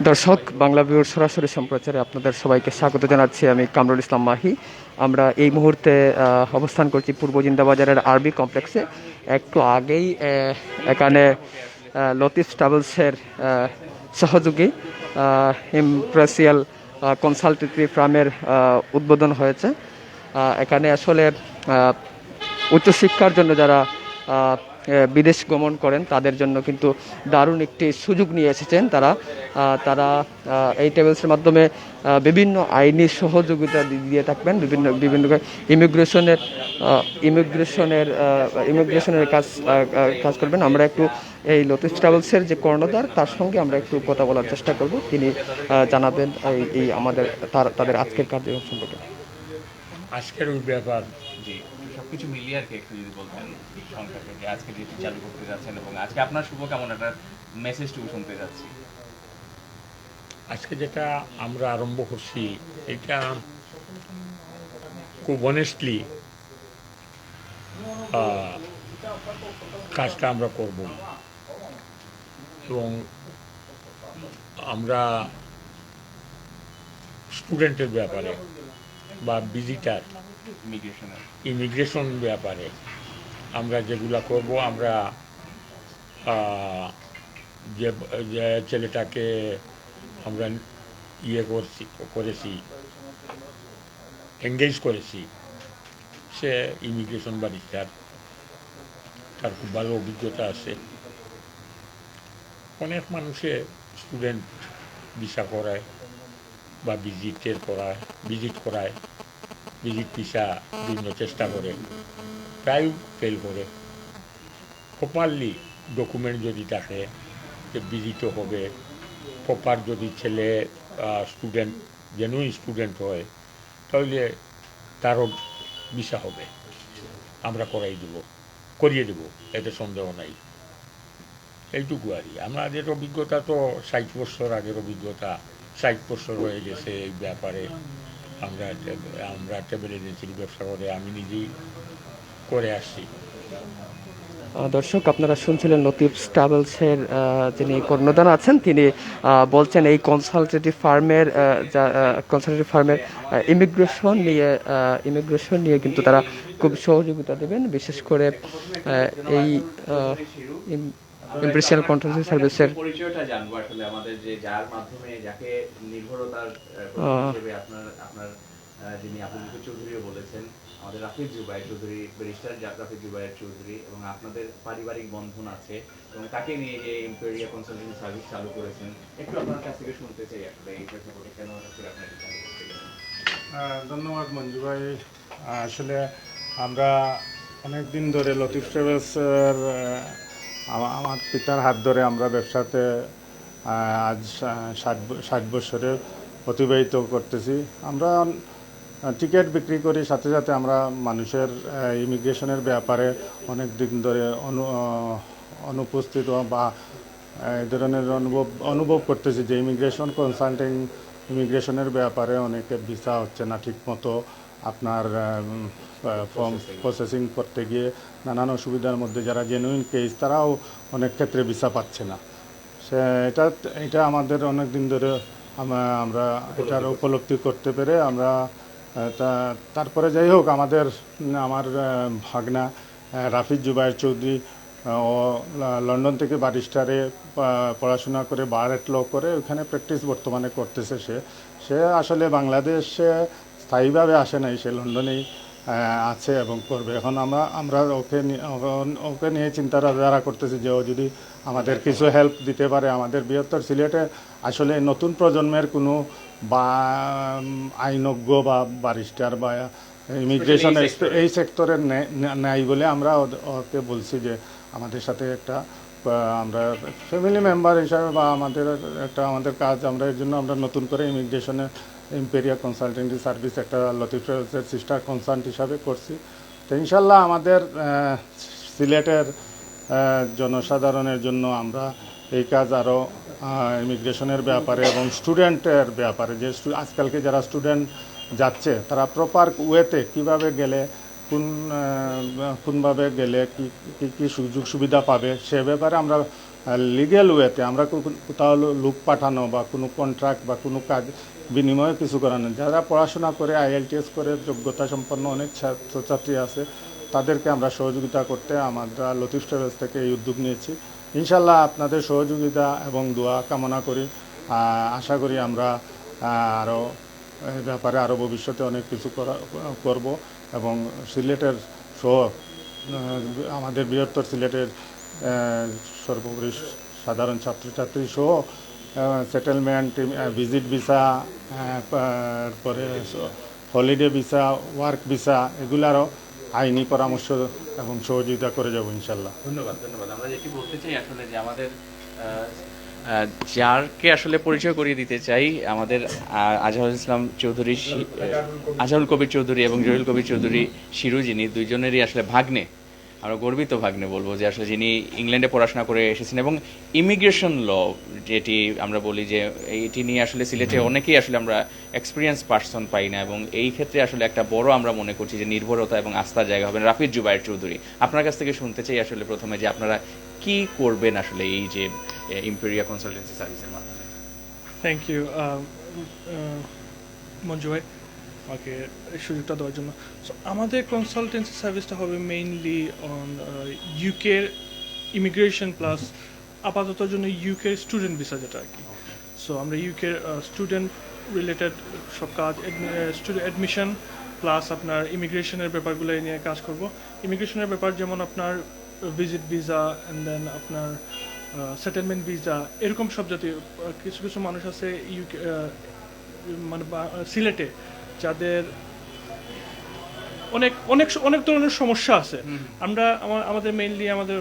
দর্শক, বাংলাভিউর সরাসরি সম্প্রচারে আপনাদের সবাইকে স্বাগত জানাচ্ছি। আমি কামরুল ইসলাম মাহি। আমরা এই মুহূর্তে অবস্থান করছি পূর্ব জিন্দাবাজারের আরবি কমপ্লেক্সে। একটু আগেই এখানে লতিফ ট্রাভেলসের সহযোগী ইমপ্রেসিয়াল কনসালটেন্সি ফার্মের উদ্বোধন হয়েছে। এখানে আসলে উচ্চশিক্ষার জন্য যারা বিদেশ গমন করেন তাদের জন্য কিন্তু দারুণ একটি সুযোগ নিয়ে এসেছেন তারা এই ট্রাভেলসের মাধ্যমে বিভিন্ন আইনি সহযোগিতা দিয়ে থাকবেন, বিভিন্ন ইমিগ্রেশনের কাজ করবেন। আমরা একটু এই লতিফ ট্রাভেলসের যে কর্ণধার তার সঙ্গে আমরা একটু কথা বলার চেষ্টা করব। তিনি জানাবেন এই তাদের আজকের কার্যক্রম সম্পর্কে। আজকের ওই ব্যাপার জি, সবকিছু মিলিয়ে আর কি একটু যদি বলতেন সংখ্যাটাকে আজকে যেটি চালু করতে যাচ্ছেন এবং আজকে আপনার শুভকামনাটার মেসেজটুকু শুনতে যাচ্ছি। আজকে যেটা আমরা আরম্ভ করছি এটা খুব অনেস্টলি কাজটা আমরা করব এবং আমরা স্টুডেন্টের ব্যাপারে বা ভিজিটার ইমিগ্রেশন ব্যাপারে আমরা যেগুলা করব, আমরা যে ছেলেটাকে আমরা করেছি এঙ্গেজ করেছি, সে ইমিগ্রেশন ব্যারিস্টার, তার খুব ভালো অভিজ্ঞতা আছে। অনেক মানুষে স্টুডেন্ট ভিসা করায় বা ভিজিট করায়, ভিজিট ভিসা বিভিন্ন চেষ্টা করে, প্রায় ফেল করে। প্রপারলি ডকুমেন্ট যদি থাকে যে ভিজিটও হবে, প্রপার যদি ছেলে স্টুডেন্ট জেনুইন স্টুডেন্ট হয় তাহলে তারও ভিসা হবে, আমরা করিয়ে দেব, এতে সন্দেহ নাই। এইটুকু আর কি। আমাদের অভিজ্ঞতা তো 60 বছর আগের অভিজ্ঞতা, 60 বছর হয়ে গেছে এই ব্যাপারে। আমরা ট্রাভেল এজেন্সির ব্যবসা করে আমি নিজেই করে আসছি। দর্শক, আপনারা শুনছিলেন লতিফ ট্রাভেলসের যিনি কর্ণধার আছেন, তিনি বলছেন এই কনসালটেন্সি ফার্মের ইমিগ্রেশন নিয়ে কিন্তু তারা খুব সহযোগিতা দেবেন, বিশেষ করে এই ইমপ্রেশিয়াল কনসালটেন্সি সার্ভিসের পরিচয়টা জানবো আসলে আমাদের যে যার মাধ্যমে যাকে নির্ভরতার হিসেবে আপনার যিনি আব্দুল চৌধুরীও বলেছেন, আমাদের রাফিক জুবাইর চৌধুরী, ব্যারিস্টার রাফিক জুবাইর চৌধুরী, এবং আপনাদের পারিবারিক বন্ধন আছে এবং তাকে নিয়ে যে ইম্পেরিয়াল কনসালটেন্সি সার্ভিস চালু করেছেন, একটু আপনার কাছ থেকে শুনতে চাই আসলে এই প্রেক্ষাপটে কেন আসলে আপনার এটা চালু করতে গেলেন। ধন্যবাদ মঞ্জু ভাই। আসলে আমরা অনেক দিন ধরে লতিফ ট্রাভেলসের আমার পিতার হাত ধরে আমরা ব্যবসাতে আজ 60 বছরে অতিবাহিত করতেছি। আমরা টিকিট বিক্রি করি, সাথে সাথে আমরা মানুষের ইমিগ্রেশনের ব্যাপারে অনেক দিন ধরে অনুপস্থিত বা এই ধরনের অনুভব করতেছি যে ইমিগ্রেশনের ব্যাপারে অনেকের ভিসা হচ্ছে না ঠিক মতো। আপনার ফর্ম প্রসেসিং করতে গিয়ে নানান অসুবিধার মধ্যে যারা জেনুইন কেস তারাও অনেক ক্ষেত্রে ভিসা পাচ্ছে না। এটা আমাদের অনেক দিন ধরে আমরা এটার উপলব্ধি করতে পেরে আমরা তারপরে যাই হোক আমার ভাগনা রাফিক জুবাইর চৌধুরী ও লন্ডন থেকে ব্যারিস্টারে পড়াশোনা করে বার এট ল করে ওখানে প্র্যাকটিস বর্তমানে করতেছে। সে আসলে বাংলাদেশে স্থায়ীভাবে আসে নাই, সে লন্ডনেই আছে এবং করবে। এখন আমরা ওকে নিয়ে চিন্তাধারা করতেছি যে ও যদি আমাদের কিছু হেল্প দিতে পারে। আমাদের বৃহত্তর সিলেটে আসলে নতুন প্রজন্মের কোনো বা আইনজ্ঞ বা ব্যারিস্টার বা ইমিগ্রেশন এই সেক্টরে নাই বলে আমরা ওকে বলছি যে আমাদের সাথে আমরা ফ্যামিলি মেম্বার হিসাবে বা আমাদের কাজ, আমরা এর জন্য আমরা নতুন করে ইমিগ্রেশনে ইম্পেরিয়াল কনসালটেন্সি সার্ভিস একটা লতিফ ট্রাভেলসের সিস্টার কনসার্ন হিসাবে করছি। তো ইনশাল্লাহ আমাদের সিলেটের জনসাধারণের জন্য আমরা এই কাজ আরও ইমিগ্রেশনের ব্যাপারে এবং স্টুডেন্টের ব্যাপারে, যে আজকালকে যারা স্টুডেন্ট যাচ্ছে তারা প্রপার ওয়েতে কীভাবে গেলে কোনভাবে গেলে কী সুযোগ সুবিধা পাবে সে ব্যাপারে আমরা লিগ্যাল ওয়েতে আমরা কোথাও লোক পাঠানো বা কোনো কন্ট্রাক্ট বা কোনো কাজ বিনিময়ে কিছু করানো, যারা পড়াশোনা করে IELTS করে যোগ্যতা সম্পন্ন অনেক ছাত্রছাত্রী আছে, তাদেরকে আমরা সহযোগিতা করতে আমরা লতিফ ট্রাভেলস থেকে এই উদ্যোগ নিয়েছি। ইনশাল্লাহ আপনাদের সহযোগিতা এবং দোয়া কামনা করি। আশা করি আমরা আরও এই ব্যাপারে আরও ভবিষ্যতে অনেক কিছু করব এবং সিলেটের সহ আমাদের বৃহত্তর সিলেটের সর্বোপরি সাধারণ ছাত্রছাত্রী সহ সেটেলমেন্ট, ভিজিট ভিসা, পরে হলিডে ভিসা, ওয়ার্ক ভিসা এগুলারও আইনি পরামর্শ এবং সহযোগিতা করে যাব ইনশাল্লাহ। ধন্যবাদ। আমরা যেটি বলতে চাই আসলে যে আমাদের যারকে আসলে পরিচয় করিয়ে দিতে চাই, আমাদের আজহারুল ইসলাম চৌধুরী, আজহারুল কবির চৌধুরী এবং জহিরুল কবির চৌধুরী শিরু, যিনি দুইজনেরই আসলে ভাগ্নে, আমরা গর্বিত ভাগ্নে বলবো, যে আসলে যিনি ইংল্যান্ডে পড়াশোনা করে এসেছেন এবং ইমিগ্রেশন ল যেটি আমরা বলি যে এটি নিয়ে আসলে সিলেটে অনেকেই আসলে আমরা এক্সপিরিয়েন্স পার্সন পাই না, এবং এই ক্ষেত্রে আসলে একটা বড় আমরা মনে করছি যে নির্ভরতা এবং আস্থার জায়গা হবেন রাফিজ জুবায়ের চৌধুরী। আপনার কাছ থেকে শুনতে চাই আসলে প্রথমে যে আপনারা কি করবেন আসলে এই যে ইম্পেরিয়া কনসালটেন্সি সার্ভিসের মাধ্যমে। থ্যাংক ইউ মঞ্জু ভাই আমাকে এই সুযোগটা দেওয়ার জন্য। সো আমাদের কনসালটেন্সি সার্ভিসটা হবে মেইনলি অন ইউকের ইমিগ্রেশন প্লাস আপাতত জন্য ইউকের স্টুডেন্ট ভিসা যেটা আর কি। সো আমরা ইউকের স্টুডেন্ট রিলেটেড সব কাজ, স্টুডেন্ট অ্যাডমিশন প্লাস আপনার ইমিগ্রেশনের ব্যাপারগুলো নিয়ে কাজ করব। ইমিগ্রেশনের ব্যাপার যেমন আপনার ভিজিট ভিসা অ্যান্ড দেন আপনার সেটেলমেন্ট ভিসা, এরকম সব জাতীয় কিছু কিছু মানুষ আছে ইউকে মানে সিলেটে যাদের অনেক অনেক অনেক ধরনের সমস্যা আছে। আমরা আমাদের মেইনলি আমাদের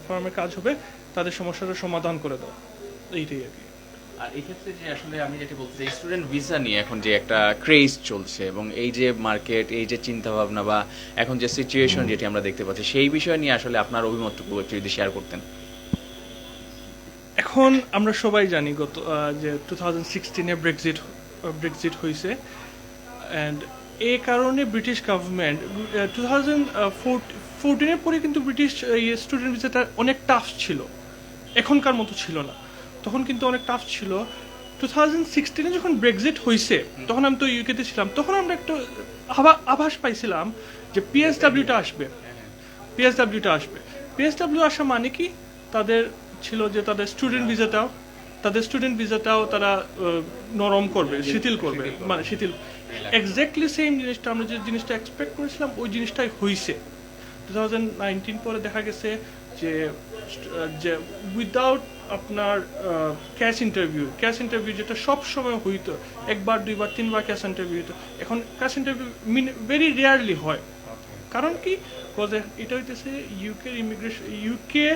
ফার্মের কাজ হবে তাদের সমস্যাটার সমাধান করে দেওয়া, এইটাই আর কি। আর এই ক্ষেত্রে যে আসলে আমি যেটা বলতে চাই, স্টুডেন্ট ভিসা নিয়ে এখন যে একটা ক্রেজ চলছে এবং এই যে মার্কেট, এই যে চিন্তা ভাবনা বা এখন যে সিচুয়েশন যেটি আমরা দেখতে পাচ্ছি, সেই বিষয় নিয়ে আসলে আপনার অভিমতটুকু একটু যদি শেয়ার করতেন। এখন আমরা সবাই জানি গত যে 2016-এ ব্রেক্সিট হয়েছে, অ্যান্ড এই কারণে ব্রিটিশ গভর্নমেন্ট 2014-এর পরে কিন্তু ব্রিটিশ স্টুডেন্ট ভিসাটা অনেক টাফ ছিল, এখনকার মতো ছিল না, তখন কিন্তু অনেক টাফ ছিল। 2016-এ যখন ব্রেক্সিট হয়েছে তখন আমি তো ইউকেতে ছিলাম, তখন আমরা একটা আভাস পাইছিলাম যে পিএসডাব্লিউটা আসবে। পিএসডাব্লিউ আসা মানে কি, তাদের ছিল যে তাদের স্টুডেন্ট ভিসাটাও তারা নরম করবে, শিথিল করবে, মানে শিথিল। এক্স্যাক্টলি সেম জিনিসটা আমরা যে জিনিসটা এক্সপেক্ট করেছিলাম ওই জিনিসটাই হয়েছে। 2019 পরে দেখা গেছে যে উইদাউট আপনার ক্যাশ ইন্টারভিউ যেটা সব সময় হইতো, একবার দুইবার তিনবার ক্যাশ ইন্টারভিউ হইতো, এখন ক্যাশ ইন্টারভিউ ভেরি রেয়ারলি হয়। কারণ কি, এটা হইতেছে ইউকে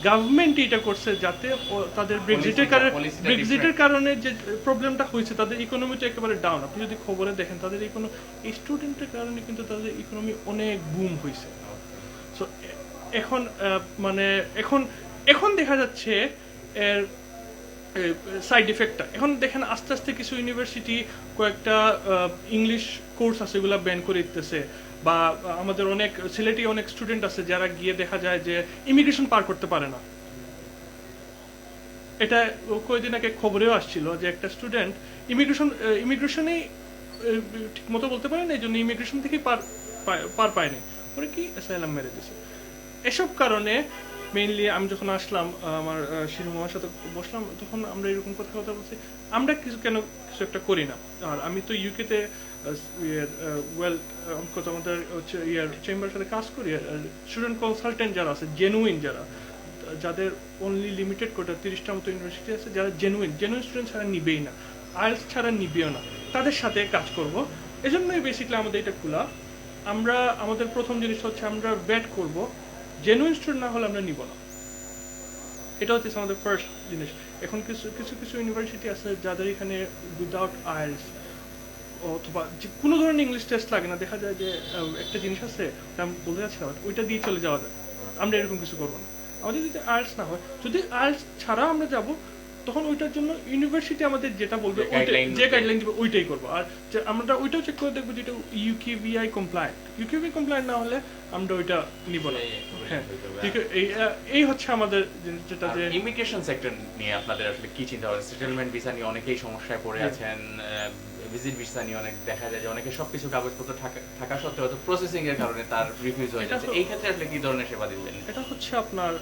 গভর্নমেন্ট এটা করছে যাতে তাদের ব্রেক্সিটের কারণে যে প্রবলেমটা হয়েছে, তাদের ইকোনমি তো একেবারে ডাউন। আপনি যদি খবরে দেখেন তাদের এই স্টুডেন্টের কারণে কিন্তু তাদের ইকোনমি অনেক বুম হয়েছে। সো এখন মানে এখন দেখা যাচ্ছে এর সাইড এফেক্টটা। এখন দেখেন আস্তে আস্তে কিছু ইউনিভার্সিটি কয়েকটা ইংলিশ কোর্স আছে এগুলো ব্যান করে দিতেছে, বা আমাদের সিলেটি অনেক স্টুডেন্ট আছে যারা গিয়ে দেখা যায় যে ইমিগ্রেশন পার করতে পারে না। এটা কয়েকদিন আগে খবরেও আসছিল যে একটা স্টুডেন্ট ইমিগ্রেশনেই ঠিক মতো বলতে পারে না, এই জন্য ইমিগ্রেশন থেকেই পার পায়নি, পরে কি অ্যাসাইলাম মেরে দিছে। এসব কারণে মেইনলি আমি যখন আসলাম, আমার শিরু মামার সাথে বসলাম, তখন আমরা এরকম কথা বলছি, আমরা কিছু একটা করি না। আর আমি তো ইউকেতে আমাদের হচ্ছে চেম্বারের সাথে কাজ করি। স্টুডেন্ট কনসালটেন্ট যারা আছে, জেনুইন যাদের অনলি লিমিটেড কোটা 30টার মতো ইউনিভার্সিটি আছে, যারা জেনুইন স্টুডেন্ট ছাড়া নিবেই না, আইএলটিএস ছাড়া নিবেও না, তাদের সাথে কাজ করব। এজন্যই বেসিক্যালি আমাদের এটা খোলা। আমাদের প্রথম জিনিসটা হচ্ছে আমরা ব্যাট করব, জেনুইন স্টুডেন্ট না হলে আমরা নিব না। এটা হচ্ছে আমাদের ফার্স্ট জিনিস। এখন কিছু ইউনিভার্সিটি আছে যাদের এখানে উইদাউট আইএলটিএস অথবা কোনো ধরনের ইংলিশ টেস্ট লাগে না, দেখা যায় যে একটা জিনিস আছে আমি বলতে যাচ্ছিলাম, ওইটা দিয়ে চলে যাওয়া যায়। আমরা এরকম কিছু করবো না। আমাদের যদি আইএলটিএস না হয়, যদি আইএলটিএস ছাড়া আমরা যাব, তখন ওইটার জন্য ইউনিভার্সিটি আমাদের যেটা বলবে guideline যে গাইডলাইন দিবে ওইটাই করবো। আর আমরা ওইটাও চেক করে দেখবো যেটা ইউকেভিআই কমপ্লায়েন্ট না হলে আমরা ওইটা নিব না। হ্যাঁ, এই হচ্ছে আমাদের যেটা যে ইমিগ্রেশন সেক্টর নিয়ে আপনাদের আসলে কি চিন্তা ভাবনা? সেটেলমেন্ট ভিসা নিয়ে অনেকেই সমস্যায় পড়ে আছেন, ভিজিট ভিসা নিয়ে অনেক দেখা যায় যে অনেকে সবকিছু কাগজপত্র থাকা সত্ত্বেও হয়তো প্রসেসিং এর কারণে তার রিফিউজ হয়ে যাচ্ছে। এই ক্ষেত্রে আসলে কি ধরনের সেবা দিবেন? এটা হচ্ছে আপনার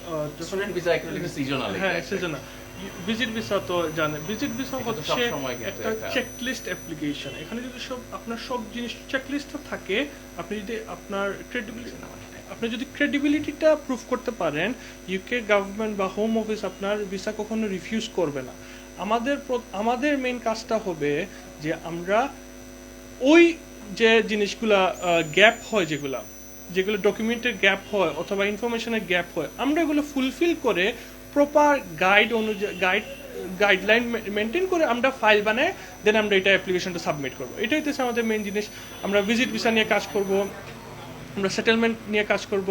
স্টুডেন্ট ভিসা অ্যাকচুয়ালি সিজনাল। হ্যাঁ, সিজনাল। ভিজিট ভিসা তো জানেন, ভিজিট ভিসা হচ্ছে একটা চেকলিস্ট অ্যাপ্লিকেশন। এখানে যদি আপনার সব জিনিস চেকলিস্টে থাকে, আপনি যদি আপনার ক্রেডিবিলিটিটা প্রুভ করতে পারেন, ইউকে গভর্নমেন্ট বা হোম অফিস আপনার ভিসা কখনো রিফিউজ করবে না। আমাদের মেইন কাজটা হবে যে আমরা ওই যে জিনিসগুলা গ্যাপ হয়, যেগুলো ডকুমেন্টের গ্যাপ হয় অথবা ইনফরমেশনের গ্যাপ হয়, আমরা এগুলো ফুলফিল করে প্রপার গাইডলাইন মেনটেন করে আমরা ফাইল বানাই, দেন আমরা এটা অ্যাপ্লিকেশনটা সাবমিট করবো। এটাই হচ্ছে আমাদের মেইন জিনিস। আমরা ভিজিট ভিসা নিয়ে কাজ করব, আমরা সেটেলমেন্ট নিয়ে কাজ করব,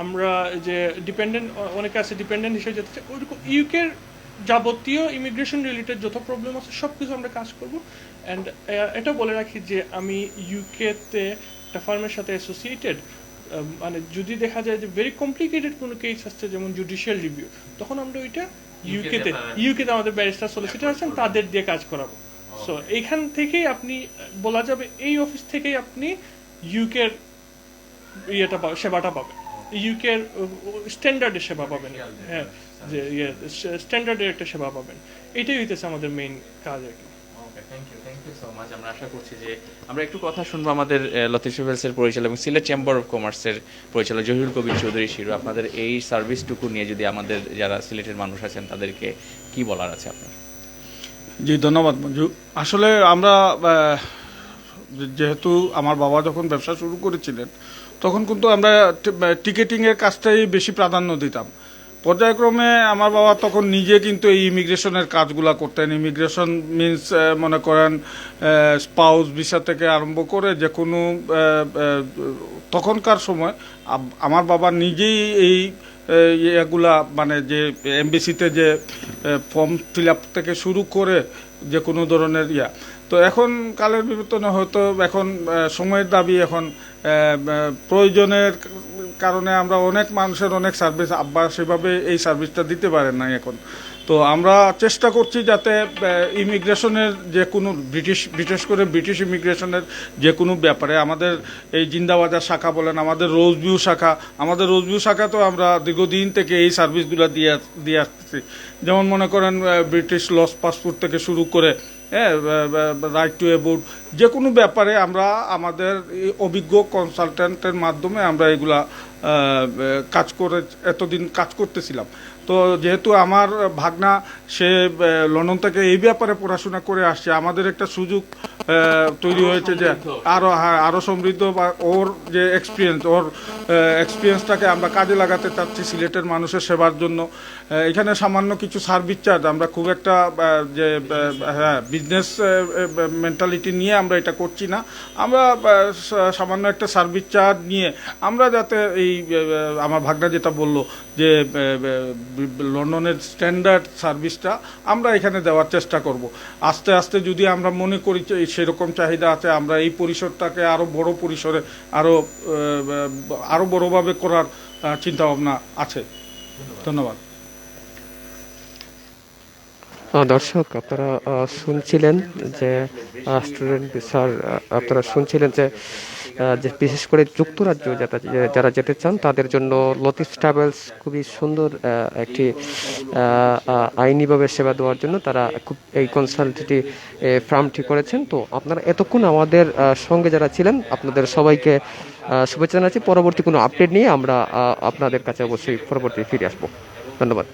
আমরা যে ডিপেন্ডেন্ট, অনেকে আছে ডিপেন্ডেন্ট হিসেবে যেতে চাই, ওইরকম ইউকের যাবতীয় ইমিগ্রেশন রিলেটেড যত প্রবলেম আছে সব কিছু আমরা কাজ করব। অ্যান্ড এটা বলে রাখি যে আমি ইউকেতে একটা ফার্মের সাথে অ্যাসোসিয়েটেড, যদি দেখা যায় যে ভেরি কমপ্লিকেটেড কোনো কেস আসছে যেমন জুডিশিয়াল রিভিউ, তখন আমরা ওইটা ইউকেতে আমাদের ব্যারিস্টার সলিসিটর আছেন তাদের দিয়ে কাজ করাবো। সো এইখান থেকেই আপনি বলা যাবে এই অফিস থেকেই আপনি ইউকের সেবাটা পাবেন, ইউকের স্ট্যান্ডার্ডের সেবা পাবেন। হ্যাঁ, যে স্ট্যান্ডার্ডের একটা সেবা পাবেন। এটাই হইতেছে আমাদের মেইন কাজ আর কি। Thank you so much. আমরা আশা করছি যে আমরা একটু কথা শুনবো আমাদের লতিফ ট্রাভেলসের পরিচালক এবং সিলেট চেম্বার অফ কমার্সের পরিচালক জহিরুল কবির চৌধুরী শিরু। আপনাদের এই সার্ভিসটুকু নিয়ে যদি আমাদের যারা সিলেটের মানুষ আছেন তাদেরকে কি বলার আছে আপনার? জি, ধন্যবাদ মঞ্জু। আসলে আমরা যেহেতু আমার বাবা যখন ব্যবসা শুরু করেছিলেন তখন কিন্তু আমরা টিকেটিংয়ের কাজটাই বেশি প্রাধান্য দিতাম। পর্যায়ক্রমে আমার বাবা তখন নিজে কিন্তু এই ইমিগ্রেশনের কাজগুলো করতেন। ইমিগ্রেশন মিনস মনে করেন স্পাউস ভিসা থেকে আরম্ভ করে যে কোনো, তখনকার সময় আমার বাবা নিজেই এই এগুলা মানে যে এমবিসিতে যে ফর্ম ফিল আপ থেকে শুরু করে যে কোনো ধরনের তো এখন কালের বিবর্তনে হয়তো এখন সময়ের দাবি, এখন প্রয়োজনের কারণে আমরা অনেক মানুষের অনেক সার্ভিস আব্বা সেভাবে এই সার্ভিসটা দিতে পারেন না এখন। তো আমরা চেষ্টা করছি যাতে ইমিগ্রেশনের যে কোনো বিশেষ করে ব্রিটিশ ইমিগ্রেশনের যে কোনো ব্যাপারে আমাদের এই জিন্দাবাজার শাখা বলেন, আমাদের রোজভিউ শাখাতেও আমরা দীর্ঘদিন থেকে এই সার্ভিসগুলো দিয়ে আসতেছি। যেমন মনে করেন ব্রিটিশ লস পাসপোর্ট থেকে শুরু করে রাইট টু অ্যাবোর্ড যে কোনো ব্যাপারে আমরা আমাদের অভিজ্ঞ কনসালটেন্টের মাধ্যমে আমরা এগুলা এতদিন কাজ করতেছিলাম। তো যেহেতু আমার ভাগনা সে লন্ডন থেকে এই ব্যাপারে পড়াশোনা করে আসছে, আমাদের একটা সুযোগ তৈরি হয়েছে যে আরো সমৃদ্ধ বা ওর যে এক্সপিরিয়েন্সটাকে আমরা কাজে লাগাতে চাচ্ছি সিলেটের মানুষের সেবার জন্য। এখানে সামান্য কিছু সার্ভিস চার্জ, আমরা খুব একটা যে বিজনেস মেন্টালিটি নিয়ে আমরা এটা করছি না। আমরা সামান্য একটা সার্ভিস চার্জ নিয়ে আমরা যাতে এই আমার ভাগনা যেটা বললো যে লন্ডনের স্ট্যান্ডার্ড সার্ভিসটা আমরা এখানে দেওয়ার চেষ্টা করব। আস্তে আস্তে যদি আমরা মনে করি যে সেরকম চাহিদা আছে, আমরা এই পরিসরটাকে আরও বড় পরিসরে আরও বড়ভাবে করার চিন্তাভাবনা আছে। ধন্যবাদ। দর্শক, আপনারা শুনছিলেন যে স্টুডেন্ট ভিসার, আপনারা শুনছিলেন যে বিশেষ করে যুক্তরাজ্য যারা যেতে চান তাদের জন্য লতিফ ট্রাভেলস খুবই সুন্দর একটি আইনিভাবে সেবা দেওয়ার জন্য তারা খুব এই কনসালটেন্টি ফার্মটি করেছেন। তো আপনারা এতক্ষণ আমাদের সঙ্গে যারা ছিলেন আপনাদের সবাইকে শুভেচ্ছা জানাচ্ছি। পরবর্তী কোনো আপডেট নিয়ে আমরা আপনাদের কাছে অবশ্যই পরবর্তী ফিরে আসবো। ধন্যবাদ।